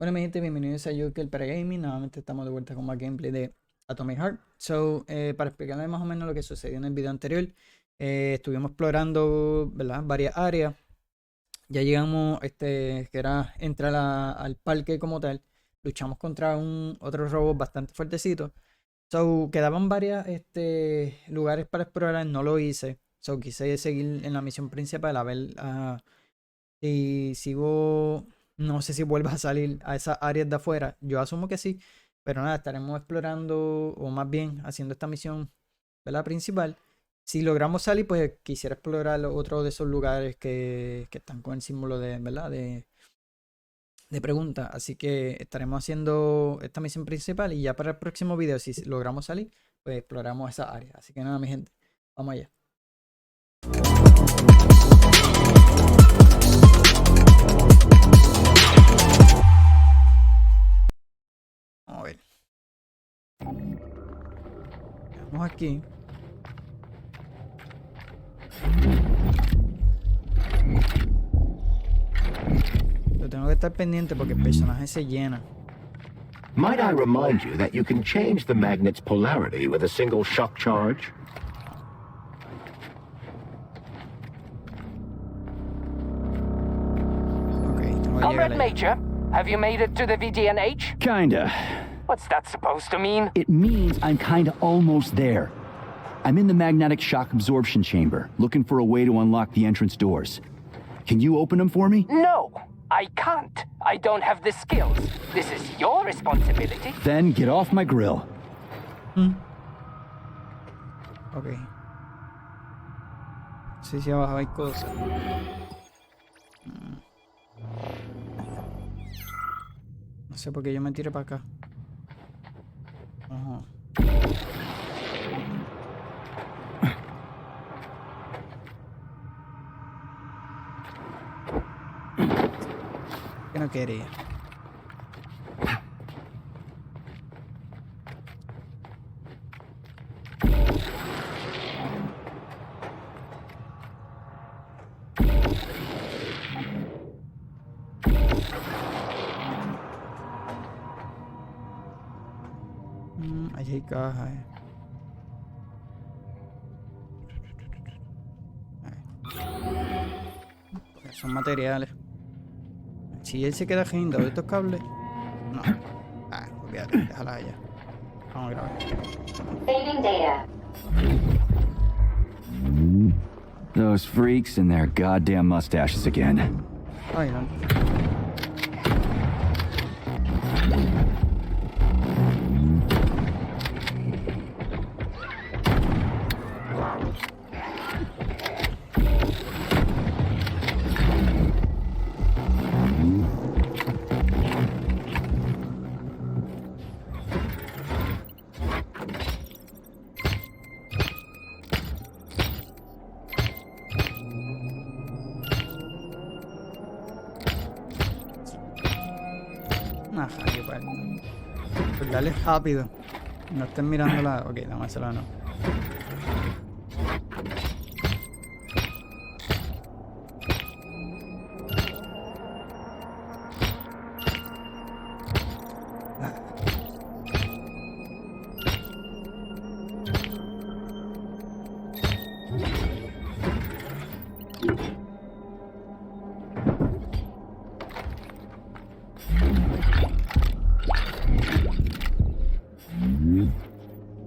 Bueno, mi gente, bienvenidos a Joker para Gaming. Nuevamente estamos de vuelta con más gameplay de Atomic Heart. Para explicarles más o menos lo que sucedió en el video anterior, estuvimos explorando, ¿verdad?, varias áreas. Ya llegamos, que era entrar al parque como tal. Luchamos contra otro robot bastante fuertecito. Quedaban varios lugares para explorar, no lo hice. Quise seguir en la misión principal a ver si sigo. No sé si vuelva a salir a esas áreas de afuera. Yo asumo que sí. Pero nada, estaremos explorando, o más bien haciendo esta misión, ¿verdad?, principal. Si logramos salir, pues quisiera explorar otro de esos lugares que están con el símbolo de, ¿verdad?, de pregunta. Así que estaremos haciendo esta misión principal. Y ya para el próximo video, si logramos salir, pues exploramos esa área. Así que nada, mi gente, vamos allá. Vamos a ver. Vamos aquí. Yo tengo que estar pendiente porque el personaje se llena. Might I remind you that you can change the magnet's polarity with a single shock charge? Okay, Comrade Major, have you made it to the VDNH? Kinda. What's that supposed to mean? It means I'm kinda almost there. I'm in the magnetic shock absorption chamber, looking for a way to unlock the entrance doors. Can you open them for me? No, I can't. I don't have the skills. This is your responsibility. Then get off my grill. Ok. Sí, sí, abajo hay cosas. No sé por qué yo me tiré para acá. Ajá. Que no quería. Allí hay cajas. Son materiales. Si él se queda guindado de estos cables, no. Olvídate, déjala allá. Vamos a grabar. Saving data. Those freaks and their goddamn mustaches again. Ay, no. Ajá, qué padre. Pues dale rápido. No estén mirando la. Ok, dámosela no.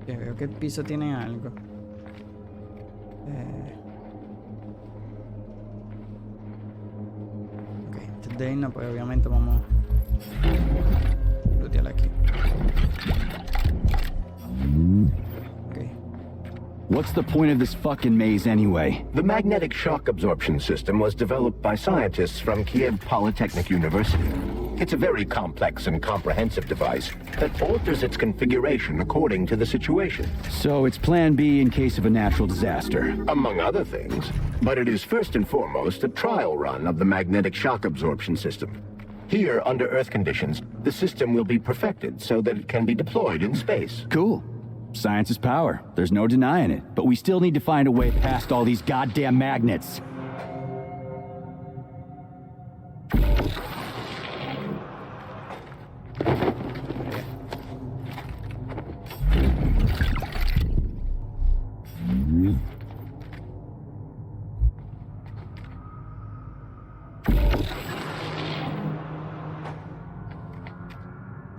Veo que el piso tiene algo. Ok, antes de irnos, pues obviamente vamos a lootear aquí. Ok. What's the point of this fucking maze anyway? The magnetic shock absorption system was developed by scientists from Kiev Polytechnic University. It's a very complex and comprehensive device that alters its configuration according to the situation. So it's plan B in case of a natural disaster. Among other things. But it is first and foremost a trial run of the magnetic shock absorption system. Here, under Earth conditions, the system will be perfected so that it can be deployed in space. Cool. Science is power. There's no denying it. But we still need to find a way past all these goddamn magnets.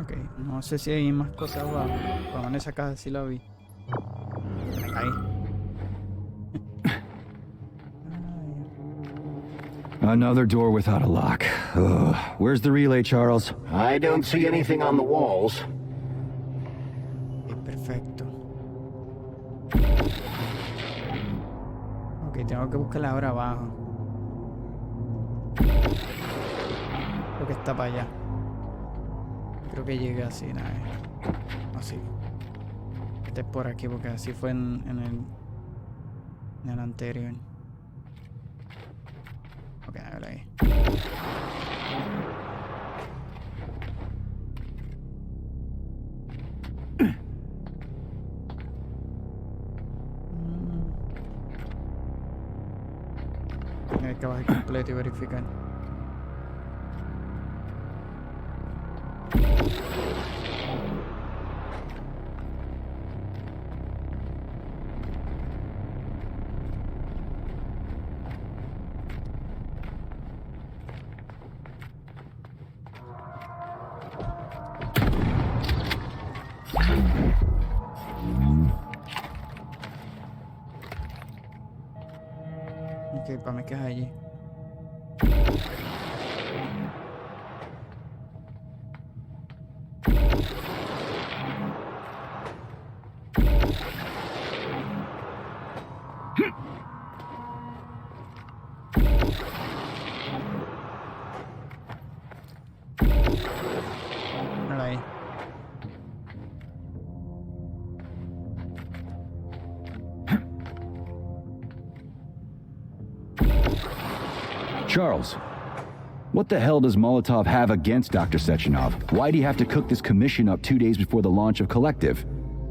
Ok, no sé si hay más cosas abajo. Vamos en esa caja, sí la vi. Me caí. Another door without a lock. Ugh. Where's the relay, Charles? I don't see anything on the walls. Ok, perfecto. Ok, tengo que buscarla ahora abajo. Creo que está para allá. Creo que llegue así, nada. Así. Este es por aquí porque así fue en el anterior. Ok, a ver ahí. Hay que bajar completo y verificar. Ok, para mí que es allí. Mira ahí. Charles, what the hell does Molotov have against Dr. Sechenov? Why do you have to cook this commission up 2 days before the launch of Collective?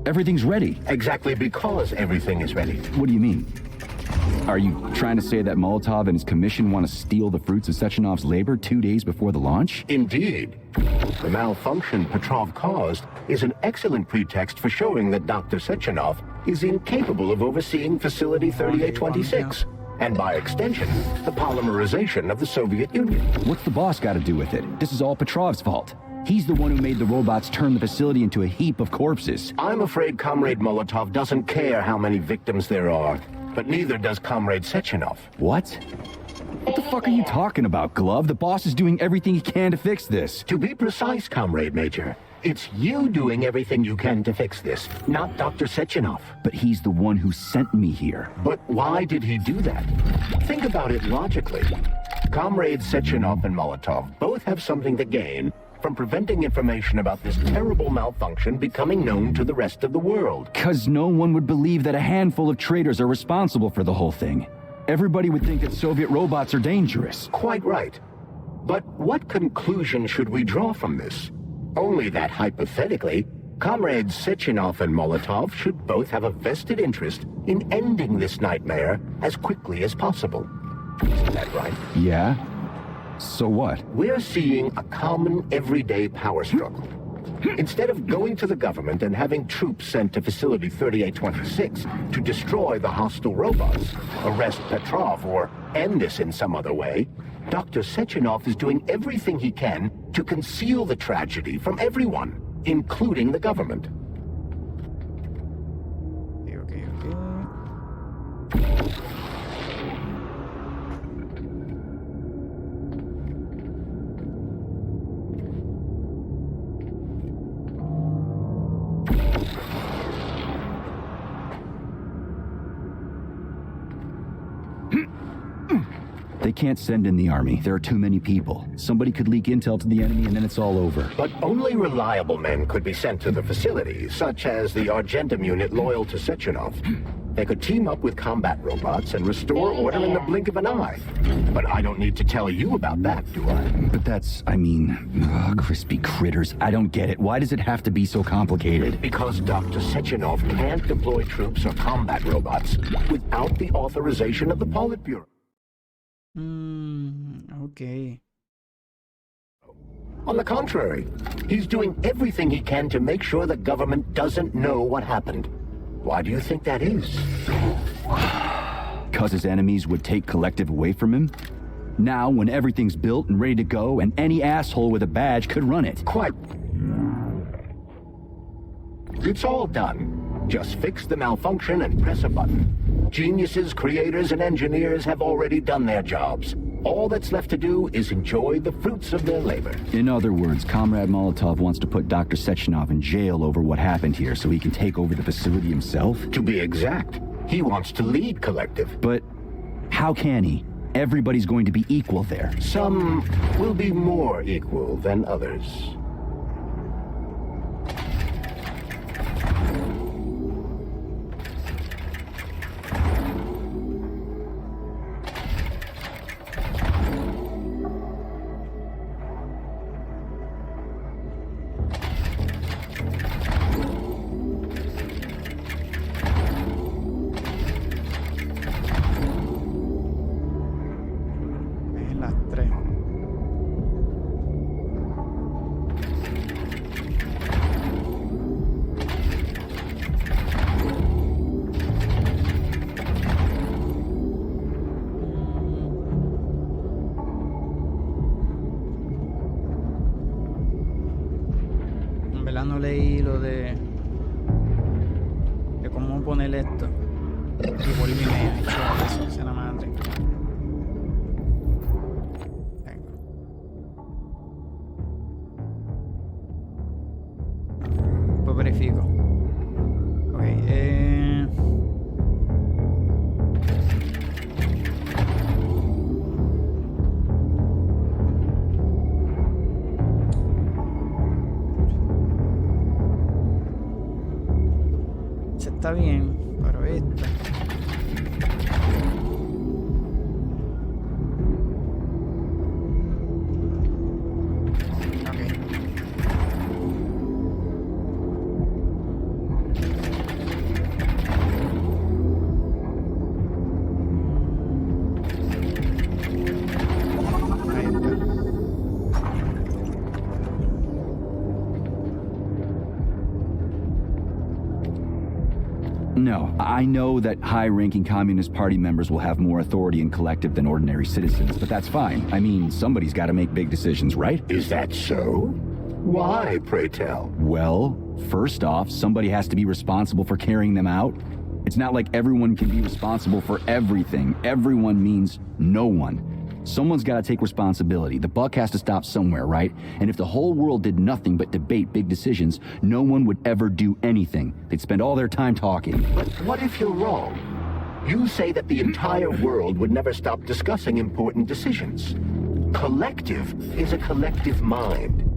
Everything's ready. Exactly because everything is ready. What do you mean? Are you trying to say that Molotov and his commission want to steal the fruits of Sechenov's labor 2 days before the launch? Indeed. The malfunction Petrov caused is an excellent pretext for showing that Dr. Sechenov is incapable of overseeing Facility 3826, and by extension, the polymerization of the Soviet Union. What's the boss got to do with it? This is all Petrov's fault. He's the one who made the robots turn the facility into a heap of corpses. I'm afraid Comrade Molotov doesn't care how many victims there are, but neither does Comrade Sechenov. What? What the fuck are you talking about, Glove? The boss is doing everything he can to fix this. To be precise, Comrade Major, it's you doing everything you can to fix this, not Dr. Sechenov. But he's the one who sent me here. But why did he do that? Think about it logically. Comrades Sechenov and Molotov both have something to gain from preventing information about this terrible malfunction becoming known to the rest of the world. Because no one would believe that a handful of traitors are responsible for the whole thing. Everybody would think that Soviet robots are dangerous. Quite right. But what conclusion should we draw from this? Only that hypothetically, Comrades Sechenov and Molotov should both have a vested interest in ending this nightmare as quickly as possible. Isn't that right? Yeah? So what? We're seeing a common everyday power struggle. Instead of going to the government and having troops sent to Facility 3826 to destroy the hostile robots, arrest Petrov, or end this in some other way, Dr. Sechenov is doing everything he can to conceal the tragedy from everyone, including the government. Okay. They can't send in the army. There are too many people. Somebody could leak intel to the enemy and then it's all over. But only reliable men could be sent to the facility, such as the Argentum unit loyal to Sechenov. They could team up with combat robots and restore order in the blink of an eye. But I don't need to tell you about that, do I? But that's, crispy critters. I don't get it. Why does it have to be so complicated? Because Dr. Sechenov can't deploy troops or combat robots without the authorization of the Politburo. Okay. On the contrary, he's doing everything he can to make sure the government doesn't know what happened. Why do you think that is? Because his enemies would take Collective away from him? Now, when everything's built and ready to go, and any asshole with a badge could run it. Quite. It's all done. Just fix the malfunction and press a button. Geniuses, creators, and engineers have already done their jobs. All that's left to do is enjoy the fruits of their labor. In other words, Comrade Molotov wants to put Dr. Sechenov in jail over what happened here so he can take over the facility himself? To be exact, he wants to lead Collective. But how can he? Everybody's going to be equal there. Some will be more equal than others. Es las 3. En verdad no leí lo de cómo poner esto. Y volví me ha hecho eso, sea la madre. Venga. Pues verifico. Ok, se está bien, pero esta. Ok. Ahí está. No, I know that high-ranking Communist Party members will have more authority in Collective than ordinary citizens, but that's fine. I mean, somebody's got to make big decisions, right? Is that so? Why, pray tell? Well, first off, somebody has to be responsible for carrying them out. It's not like everyone can be responsible for everything. Everyone means no one. Someone's got to take responsibility. The buck has to stop somewhere, right? And if the whole world did nothing but debate big decisions, no one would ever do anything. They'd spend all their time talking. But what if you're wrong? You say that the entire world would never stop discussing important decisions. Collective is a collective mind.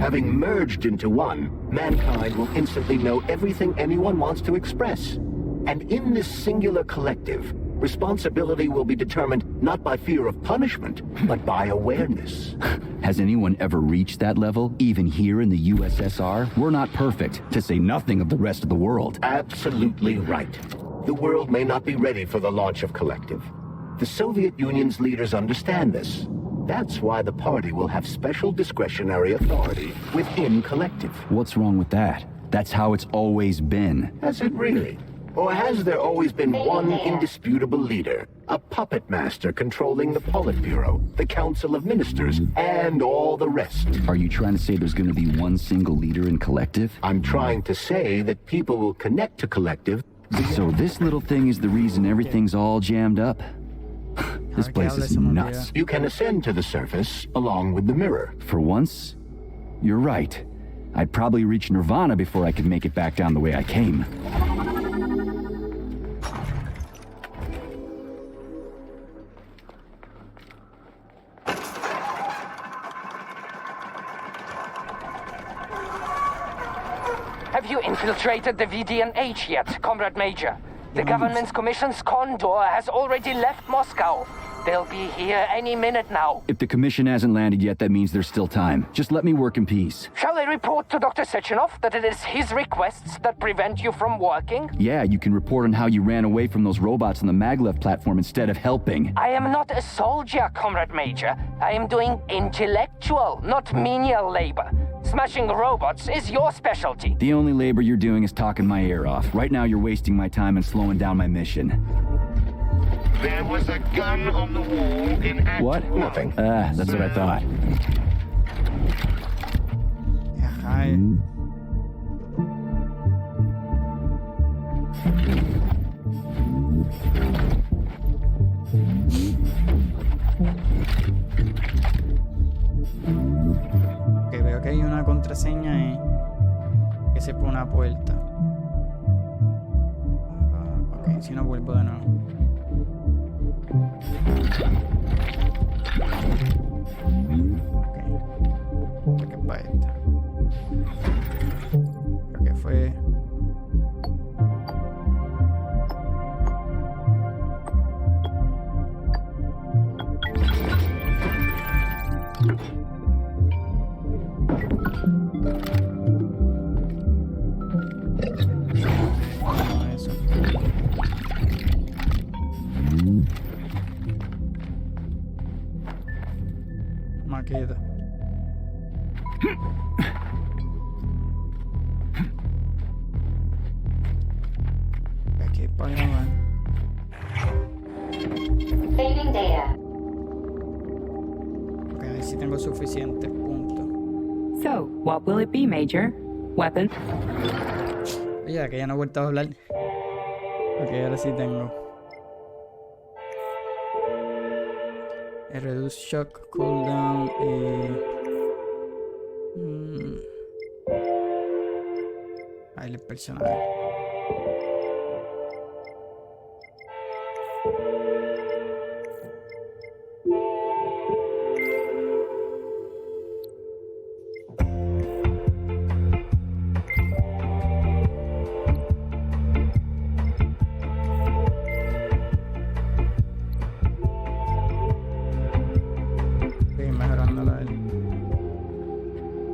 Having merged into one, mankind will instantly know everything anyone wants to express. And in this singular collective, responsibility will be determined not by fear of punishment, but by awareness. Has anyone ever reached that level? Even here in the USSR? We're not perfect, to say nothing of the rest of the world. Absolutely right. The world may not be ready for the launch of Collective. The Soviet Union's leaders understand this. That's why the party will have special discretionary authority within Collective. What's wrong with that? That's how it's always been. Has it really? Or has there always been one indisputable leader, a puppet master controlling the Politburo, the Council of Ministers, and all the rest? Are you trying to say there's going to be one single leader in Collective? I'm trying to say that people will connect to Collective. So this little thing is the reason everything's all jammed up? This place is nuts. You can ascend to the surface along with the mirror. For once, you're right. I'd probably reach Nirvana before I could make it back down the way I came. Have you infiltrated the VDNH yet, Comrade Major? The government's commission's condor has already left Moscow. They'll be here any minute now. If the commission hasn't landed yet, that means there's still time. Just let me work in peace. Shall I report to Dr. Sechenov that it is his requests that prevent you from working? Yeah, you can report on how you ran away from those robots on the maglev platform instead of helping. I am not a soldier, Comrade Major. I am doing intellectual, not menial labor. Smashing robots is your specialty. The only labor you're doing is talking my ear off. Right now you're wasting my time and slowing down my mission. There was a gun on the wall in Act What? 1. Nothing. That's what I thought. Ajá. una contraseña que se pone una puerta. Ok, si no vuelvo de nuevo. Ok. Creo que es para esta. Creo que fue... Eso. Maqueta. Aquí para grabar. Saving data. Ok, a ver si tengo suficiente puntos. So, what will it be, Major? Weapon? Oye, que ya no he vuelto a hablar. Ok, ahora sí tengo. Reduce shock, cooldown y... Ahí el personaje. Estoy mejorando la del...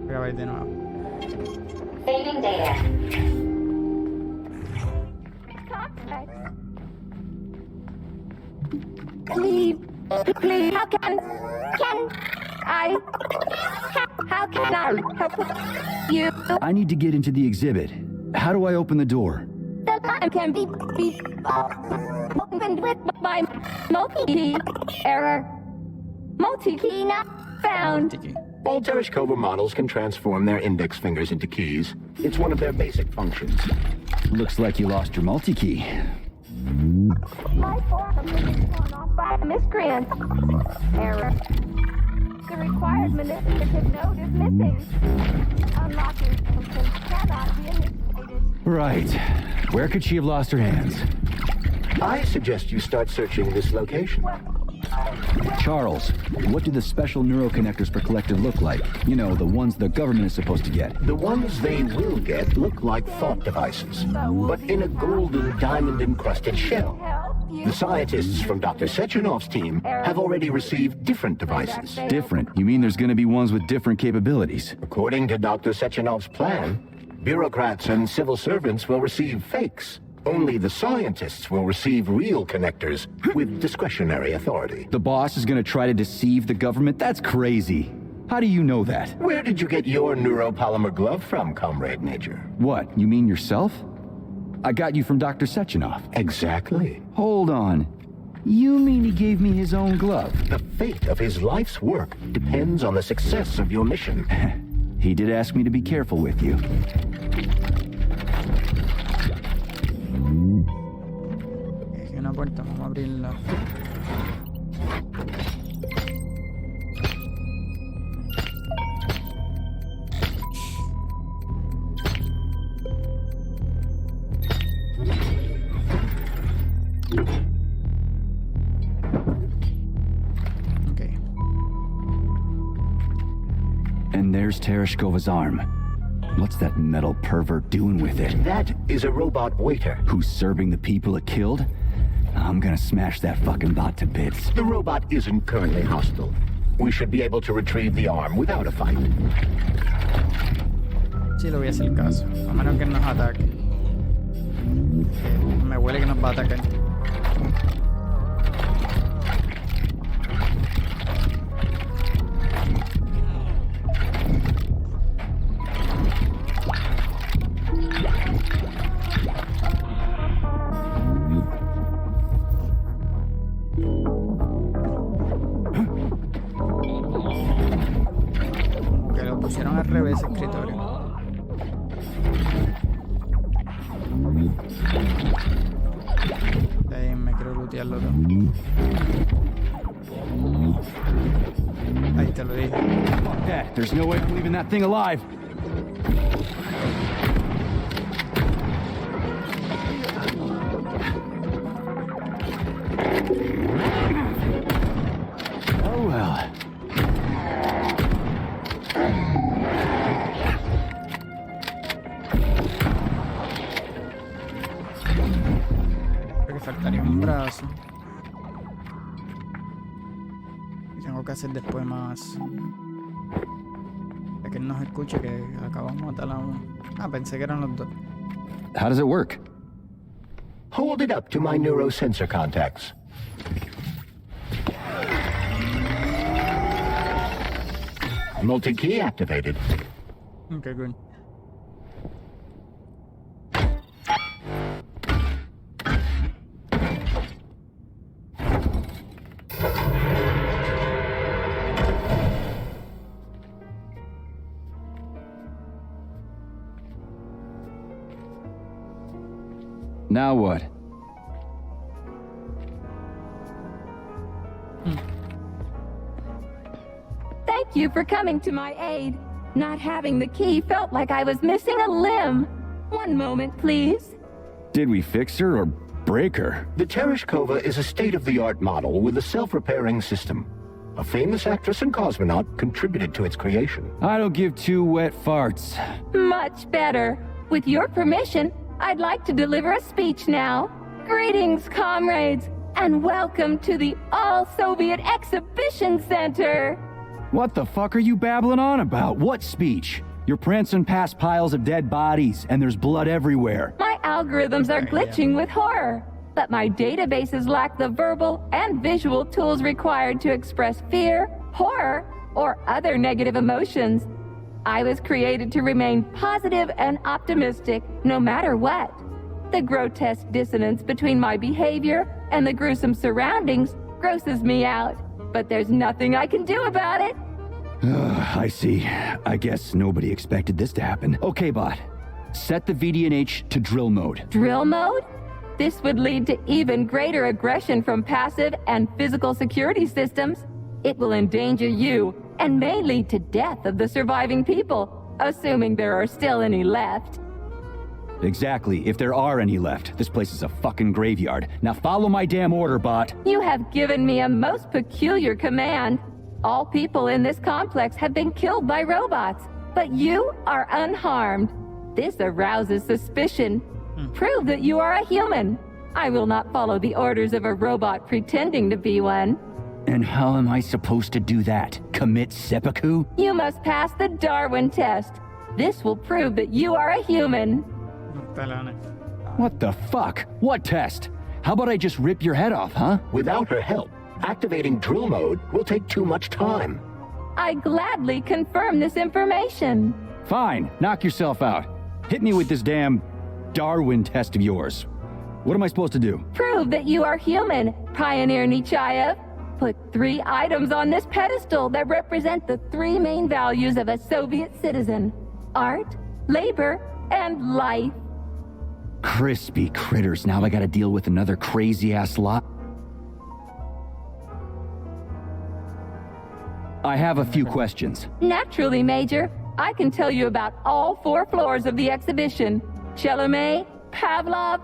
Voy a ver de nuevo. Saving data. Please, how can I help you? I need to get into the exhibit. How do I open the door? The line can be opened with my multi-key error. Multi-key not found. Tiki. All Tereshkova models can transform their index fingers into keys. It's one of their basic functions. Looks like you lost your multi-key. My form has been torn off by a miscreant. Error. The required manipulative node is missing. Unlocking function cannot be initiated. Right. Where could she have lost her hands? I suggest you start searching this location. Charles, what do the special neuroconnectors for Collective look like? You know, the ones the government is supposed to get. The ones they will get look like thought devices, but in a golden diamond-encrusted shell. Help you. The scientists from Dr. Sechenov's team have already received different devices. Different? You mean there's gonna be ones with different capabilities? According to Dr. Sechenov's plan, bureaucrats and civil servants will receive fakes. Only the scientists will receive real connectors with discretionary authority. The boss is gonna try to deceive the government? That's crazy. How do you know that? Where did you get your neuropolymer glove from, Comrade Major? What, you mean yourself? I got you from Dr. Sechenov. Exactly. Hold on. You mean he gave me his own glove? The fate of his life's work depends on the success of your mission. He did ask me to be careful with you. Aquí hay una puerta, vamos a abrirla. Okay. And there's Tereshkova's arm. What's that metal pervert doing with it? That is a robot waiter. Who's serving the people it killed? I'm gonna smash that fucking bot to bits. The robot isn't currently hostile. We should be able to retrieve the arm without a fight. Sí, le voy a hacer caso. A menos que nos ataque. Me huele que nos va a atacar. Que lo pusieron al revés, escritorio. De ahí me quiero lootearlo todo. Ahí te lo dije. Fuck that. There's no way I'm leaving that thing alive. Oh well. Creo que faltaría un brazo. Y tengo que hacer después más. Para que él nos escuche que acabamos de matar a uno. Ah, pensé que eran los dos. How does it work? Hold it up to my neurosensor contacts. Multi-key activated. Okay, good. Now what? Thank you for coming to my aid. Not having the key felt like I was missing a limb. One moment, please. Did we fix her or break her? The Tereshkova is a state-of-the-art model with a self-repairing system. A famous actress and cosmonaut contributed to its creation. I don't give two wet farts. Much better. With your permission, I'd like to deliver a speech now. Greetings, comrades, and welcome to the All-Soviet Exhibition Center. What the fuck are you babbling on about? What speech? You're prancing past piles of dead bodies, and there's blood everywhere. My algorithms are glitching with horror, but my databases lack the verbal and visual tools required to express fear, horror, or other negative emotions. I was created to remain positive and optimistic no matter what. The grotesque dissonance between my behavior and the gruesome surroundings grosses me out, but there's nothing I can do about it. I see. I guess nobody expected this to happen. Okay, bot. Set the VDNH to drill mode. Drill mode? This would lead to even greater aggression from passive and physical security systems. It will endanger you and may lead to death of the surviving people, assuming there are still any left. Exactly, if there are any left. This place is a fucking graveyard. Now follow my damn order, bot. You have given me a most peculiar command. All people in this complex have been killed by robots, but you are unharmed. This arouses suspicion. Prove that you are a human. I will not follow the orders of a robot pretending to be one. And how am I supposed to do that? Commit seppuku? You must pass the Darwin test. This will prove that you are a human. What the fuck? What test? How about I just rip your head off, huh? Without her help, activating drill mode will take too much time. I gladly confirm this information. Fine, knock yourself out. Hit me with this damn Darwin test of yours. What am I supposed to do? Prove that you are human, Pioneer Nechayev. Put 3 items on this pedestal that represent the 3 main values of a Soviet citizen: art, labor, and life. Crispy critters, now I gotta deal with another crazy-ass lot. I have a few questions. Naturally, Major. I can tell you about all 4 floors of the exhibition: Chelomey, Pavlov,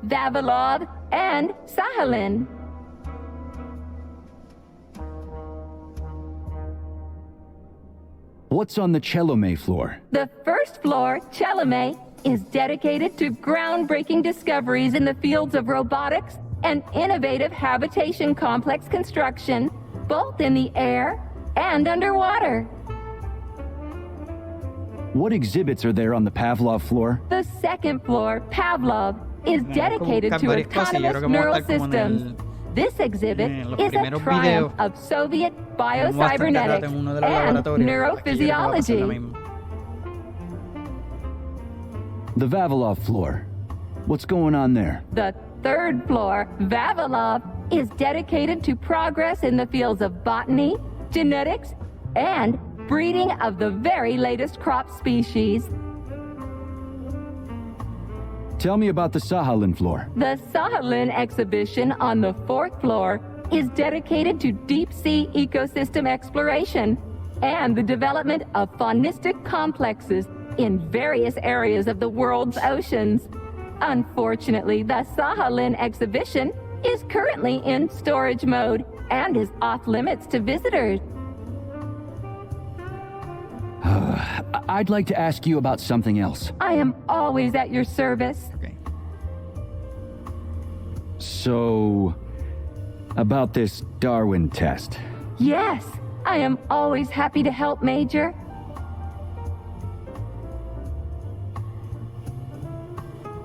Vavilov, and Sakhalin. What's on the Chelomey floor? The first floor, Chelomey, is dedicated to groundbreaking discoveries in the fields of robotics and innovative habitation complex construction, both in the air and underwater. What exhibits are there on the Pavlov floor? The second floor, Pavlov, is dedicated to autonomous neural systems. This exhibit is a triumph of Soviet biocybernetics and neurophysiology. The Vavilov floor. What's going on there? The third floor, Vavilov, is dedicated to progress in the fields of botany, genetics, and breeding of the very latest crop species. Tell me about the Sakhalin floor. The Sakhalin exhibition on the 4th floor is dedicated to deep-sea ecosystem exploration and the development of faunistic complexes in various areas of the world's oceans. Unfortunately, the Sahalin exhibition is currently in storage mode and is off limits to visitors. I'd like to ask you about something else. I am always at your service. Ok. So, about this Darwin test. Yes, I am always happy to help, Major.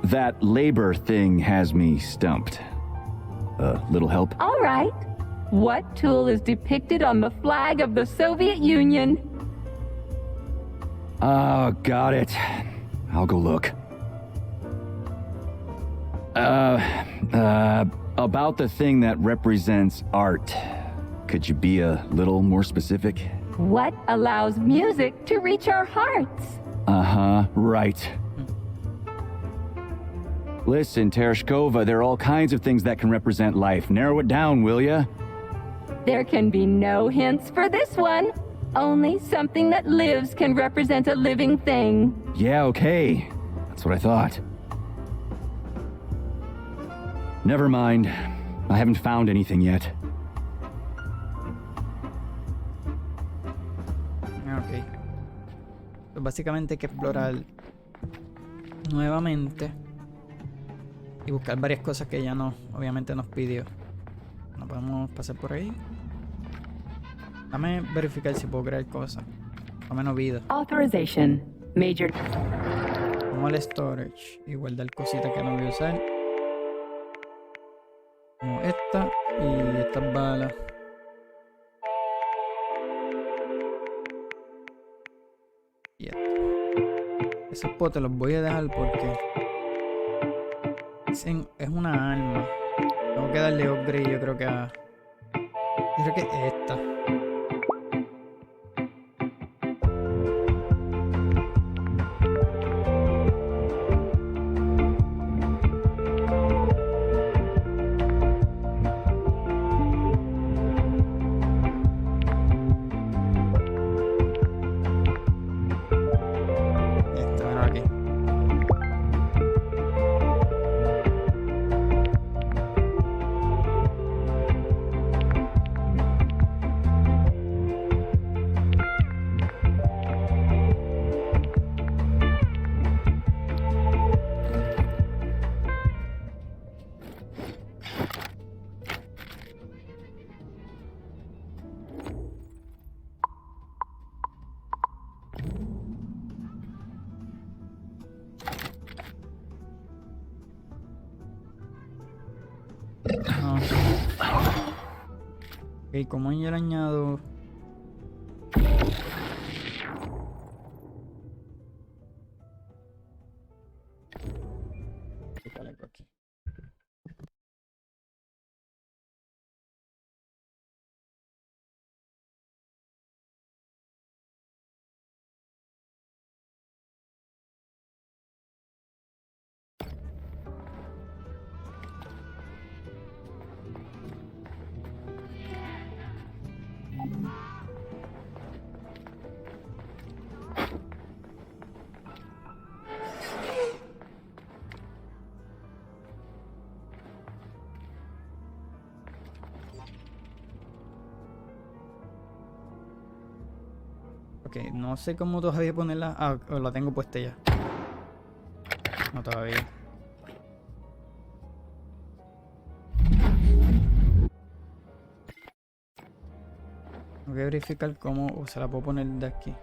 That labor thing has me stumped. Little help? All right. What tool is depicted on the flag of the Soviet Union? Oh, got it. I'll go look. About the thing that represents art. Could you be a little more specific? What allows music to reach our hearts? Uh-huh, right. Listen, Tereshkova, there are all kinds of things that can represent life. Narrow it down, will ya? There can be no hints for this one. Only something that lives can represent a living thing. Yeah, okay. That's what I thought. Never mind. I haven't found anything yet. Ok. Pues básicamente hay que explorar nuevamente y buscar varias cosas que ella no, obviamente nos pidió. No podemos pasar por ahí. Dame verificar si puedo crear cosas. O menos vida. Authorization. Major. Vamos al storage y guardar cositas que no voy a usar. Como esta y estas balas. Y esto. Esos potes los voy a dejar porque es una arma. Tengo que darle upgrade, yo creo que a... Yo creo que es esta. Ok, como yo le añado... Aquí. Ok, no sé cómo todavía ponerla. Ah, la tengo puesta ya. No todavía. Tengo que verificar cómo se la puedo poner de aquí.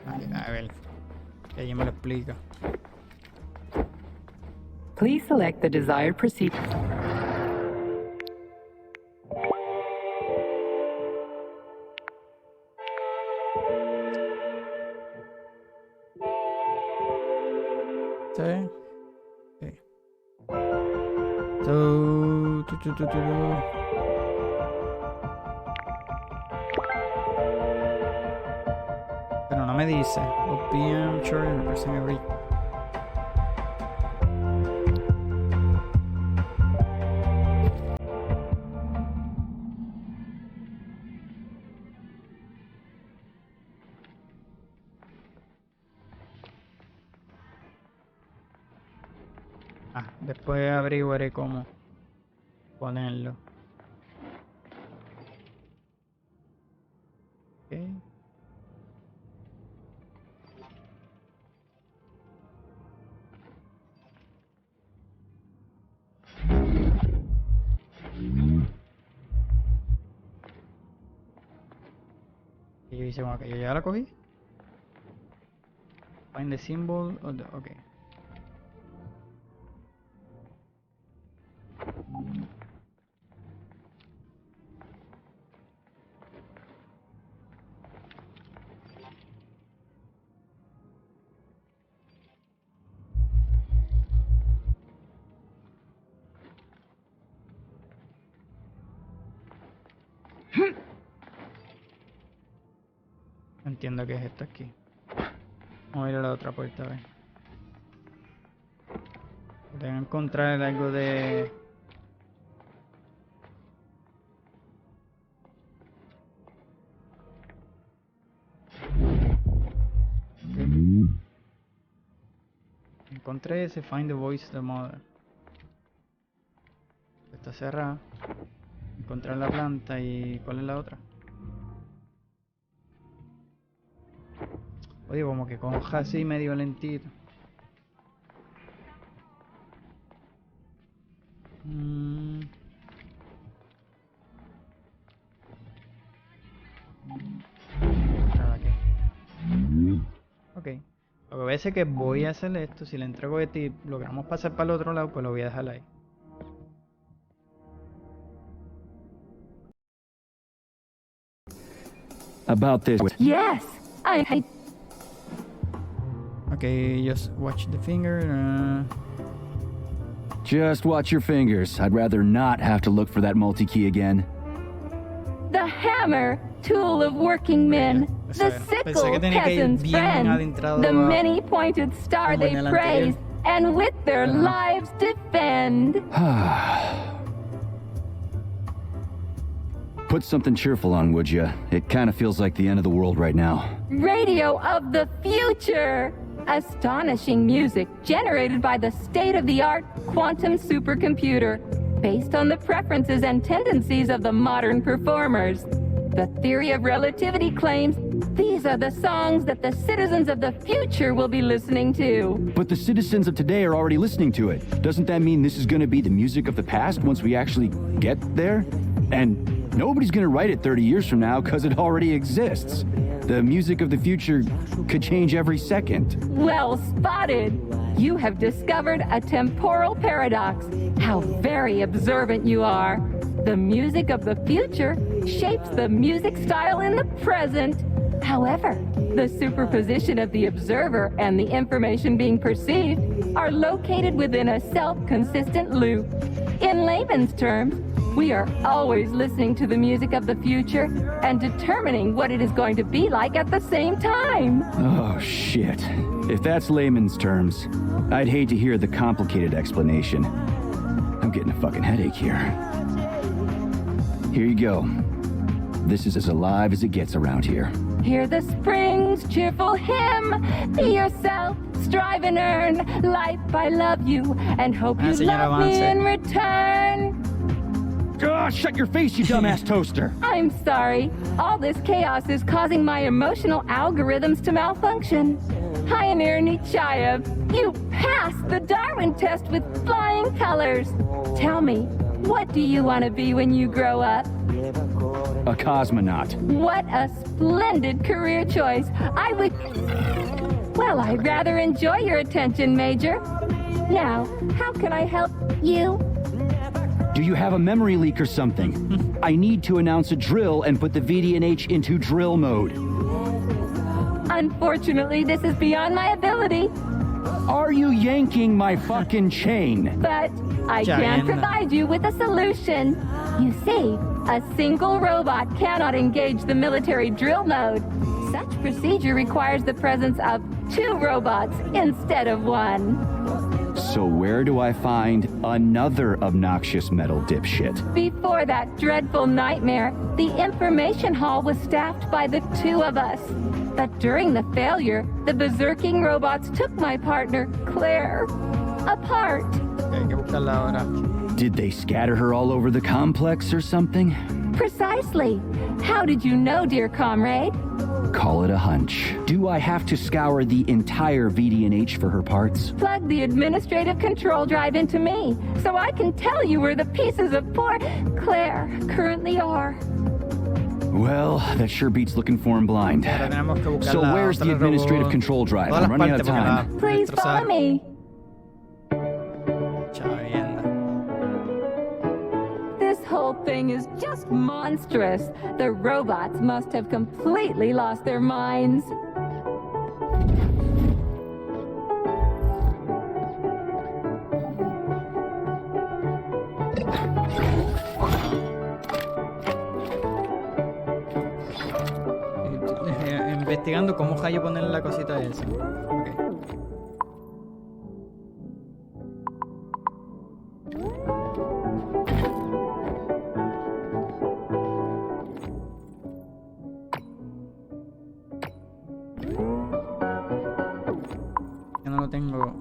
A ver. Que ella me lo explica. Please select the desired procedure. Sí. Sí. Pero no me dice. OPM, sure, reversing every. Después averiguaré cómo ponerlo. Ok. Y yo hice como que yo ya la cogí. Find the symbol. Ok. Entiendo que es esto aquí. Vamos a ir a la otra puerta a ver. Tengo que encontrar algo de... Encontré ese Find the Voice of the Mother. Está cerrada. Encontrar la planta y... ¿cuál es la otra? Oye, como que coja así medio lentito. Nada aquí. Ok. Lo que voy a hacer es que voy a hacer esto. Si le entrego este y logramos pasar para el otro lado, pues lo voy a dejar ahí. About this. Yes, I Okay, just watch the finger. Just watch your fingers. I'd rather not have to look for that multi-key again. The hammer, tool of working men. The sickle, peasant's friend. The many-pointed star they praise, and with their lives defend. Put something cheerful on, would ya? It kind of feels like the end of the world right now. Radio of the future! Astonishing music generated by the state-of-the-art quantum supercomputer, based on the preferences and tendencies of the modern performers. The theory of relativity claims these are the songs that the citizens of the future will be listening to. But the citizens of today are already listening to it. Doesn't that mean this is going to be the music of the past once we actually get there? And nobody's going to write it 30 years from now because it already exists. The music of the future could change every second. Well spotted! You have discovered a temporal paradox. How very observant you are. The music of the future shapes the music style in the present. However, the superposition of the observer and the information being perceived are located within a self-consistent loop. In layman's terms, we are always listening to the music of the future and determining what it is going to be like at the same time. Oh, shit. If that's layman's terms, I'd hate to hear the complicated explanation. I'm getting a fucking headache here. Here you go. This is as alive as it gets around here. Hear the spring's cheerful hymn. Be yourself, strive and earn. Life, I love you, and hope you love me in return. Oh, shut your face, you dumbass toaster! I'm sorry. All this chaos is causing my emotional algorithms to malfunction. Pioneer Nietzscheyev, you passed the Darwin test with flying colors. Tell me, what do you want to be when you grow up? A cosmonaut. What a splendid career choice. I would... Well, I'd rather enjoy your attention, Major. Now, how can I help you? Do you have a memory leak or something? I need to announce a drill and put the VD&H into drill mode. Unfortunately, this is beyond my ability. Are you yanking my fucking chain? But I can provide you with a solution. You see, a single robot cannot engage the military drill mode. Such procedure requires the presence of 2 robots instead of 1. So where do I find another obnoxious metal dipshit? Before that dreadful nightmare, the information hall was staffed by the 2 of us. But during the failure, the berserking robots took my partner, Claire. apart. Ok, hay que buscarla ahora. Did they scatter her all over the complex or something? Precisely. How did you know, dear comrade? Call it a hunch. Do I have to scour the entire VD&H for her parts? Plug the administrative control drive into me, so I can tell you where the pieces of poor Claire currently are. Well, that sure beats looking for him blind. Ahora tenemos que buscar So la where's the otra administrative robot. control drive? Todas I'm las running out of partes, porque la time. Please follow destrozar. me. Chavienda. This whole thing is just monstrous. The robots must have completely lost their minds. Investigando cómo Jayo poner la cosita esa. Ok. Ya no lo tengo.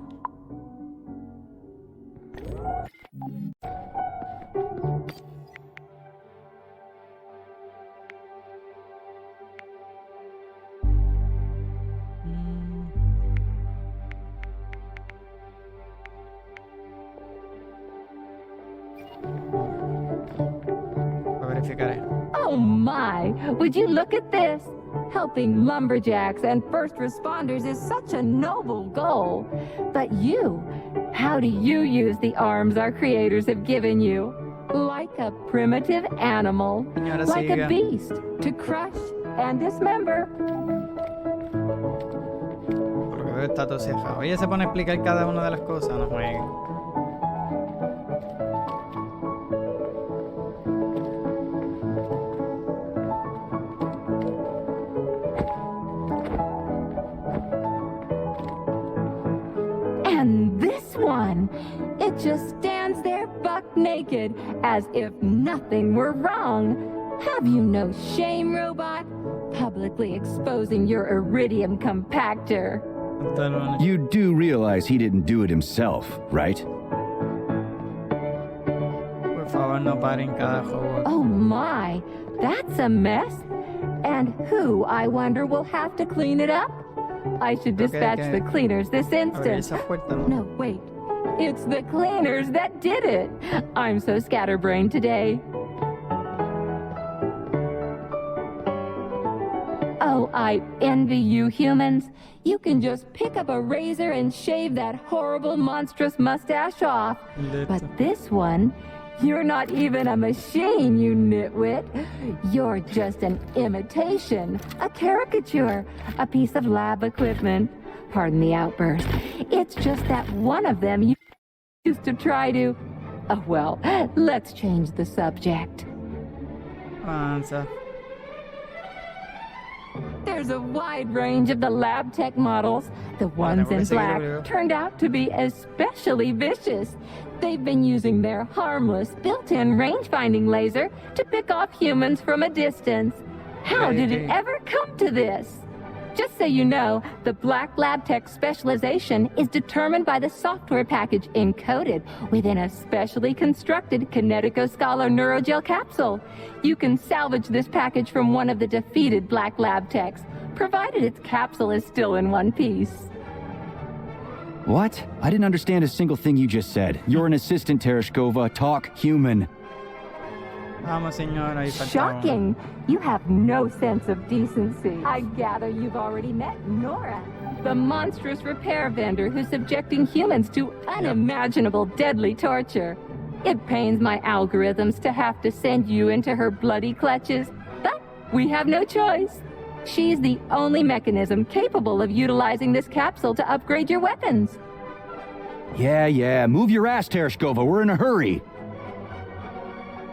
Lo verificaré. Oh my, would you look at this? Helping lumberjacks and first responders is such a noble goal. But you, how do you use the arms our creators have given you? Like a primitive animal, Señora, like siga. a beast, to crush and dismember. Por lo que veo está todo cejado. Ella se pone a explicar cada una de las cosas, no juegue. And this one, it just stands there buck naked, as if nothing were wrong. Have you no shame, robot? Publicly exposing your iridium compactor. Pantalones. You do realize he didn't do it himself, right? Por favor, no paren cada robot. Oh my, that's a mess. And who, I wonder, will have to clean it up? I should dispatch okay. the cleaners this Abrir instant. esa puerta, ¿no? No, wait. It's the cleaners that did it. I'm so scatterbrained today. Oh, I envy you humans. You can just pick up a razor and shave that horrible, monstrous mustache off. But this one, you're not even a machine, you nitwit. You're just an imitation, a caricature, a piece of lab equipment. Pardon the outburst. It's just that one of them used to try to... Oh, well, let's change the subject. Avanza. There's a wide range of the lab tech models. The ones porque in seguir, black Julio. turned out to be especially vicious. They've been using their harmless, built-in range-finding laser to pick off humans from a distance. How did it ever come to this? Just so you know, the Black Lab Tech specialization is determined by the software package encoded within a specially constructed Kinetico Scala Neurogel capsule. You can salvage this package from one of the defeated Black Lab Techs, provided its capsule is still in one piece. What? I didn't understand a single thing you just said. You're an assistant, Tereshkova. Talk human. Vamos, señora. Ahí falta Shocking! You have no sense of decency. I gather you've already met Nora, the monstrous repair vendor who's subjecting humans to unimaginable deadly torture. It pains my algorithms to have to send you into her bloody clutches, but we have no choice. She's the only mechanism capable of utilizing this capsule to upgrade your weapons. Yeah, move your ass, Tereshkova. We're in a hurry.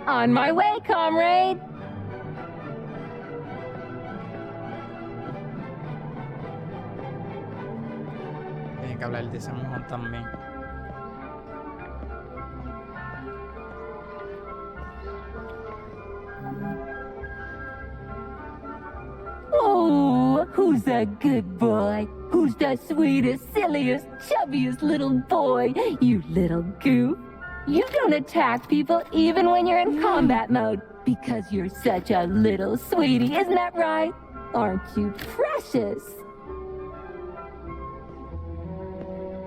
On my way, comrade! Tiene que hablar de ese mojón también. Oh, who's Who's a good boy? Who's the sweetest, silliest, chubbiest little boy? You little goof. You don't attack people even when you're in combat mode because you're such a little sweetie, isn't that right? Aren't you precious?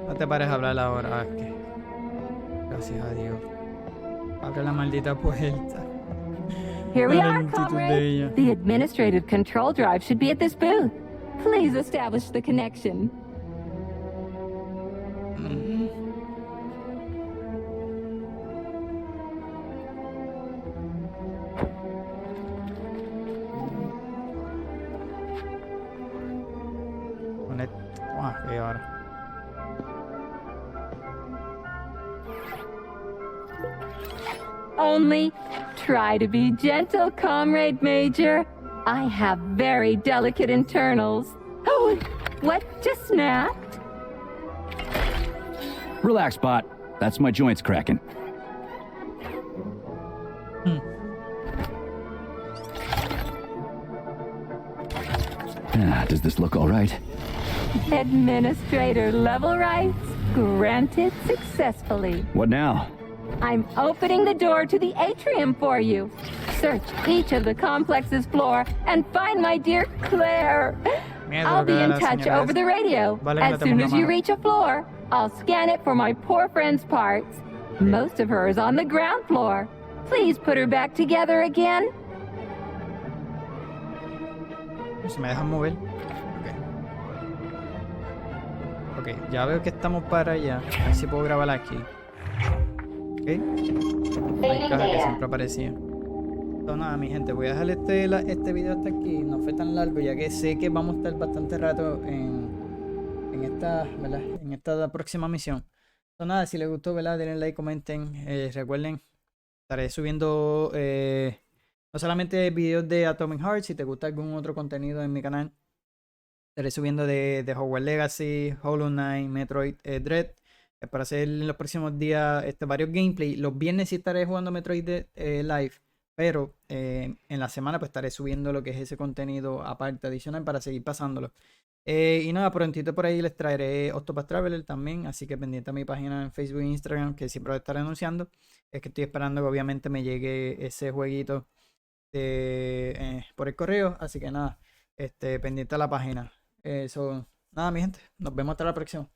No te pares a hablar ahora, que gracias a Dios. Abre la maldita puerta. Here we La are, lentitud de comrade. ella. The administrative control drive should be at this booth. Please establish the connection. Y ahora. Only try to be gentle, Comrade Major. I have very delicate internals. Oh, what just snapped? Relax, Bot. That's my joints cracking. Does this look all right? Administrator level rights granted successfully. What now? I'm opening the door to the atrium for you. Search each of the complex's floor and find my dear Claire. I'll be in touch over the radio. As soon as you reach a floor, I'll scan it for my poor friend's parts. Most of her is on the ground floor. Please put her back together again. Se me dejan mover. Ok, ya veo que estamos para allá. A ver si puedo grabar aquí. Ok. La caja que siempre aparecía. Entonces nada, mi gente, voy a dejar este video hasta aquí. No fue tan largo, ya que sé que vamos a estar bastante rato en esta, ¿verdad? En esta próxima misión. Entonces nada, si les gustó, ¿verdad? Denle like, comenten. Recuerden, estaré subiendo no solamente videos de Atomic Heart. Si te gusta algún otro contenido en mi canal, estaré subiendo de Hogwarts Legacy, Hollow Knight, Metroid Dread. Para hacer en los próximos días varios gameplay. Los viernes sí estaré jugando Metroid Live. Pero en la semana pues estaré subiendo lo que es ese contenido aparte adicional para seguir pasándolo. Y nada, prontito por ahí les traeré Octopath Traveler también. Así que pendiente a mi página en Facebook e Instagram, que siempre lo estaré anunciando. Es que estoy esperando que obviamente me llegue ese jueguito por el correo. Así que nada, pendiente a la página. Nada, mi gente, nos vemos hasta la próxima.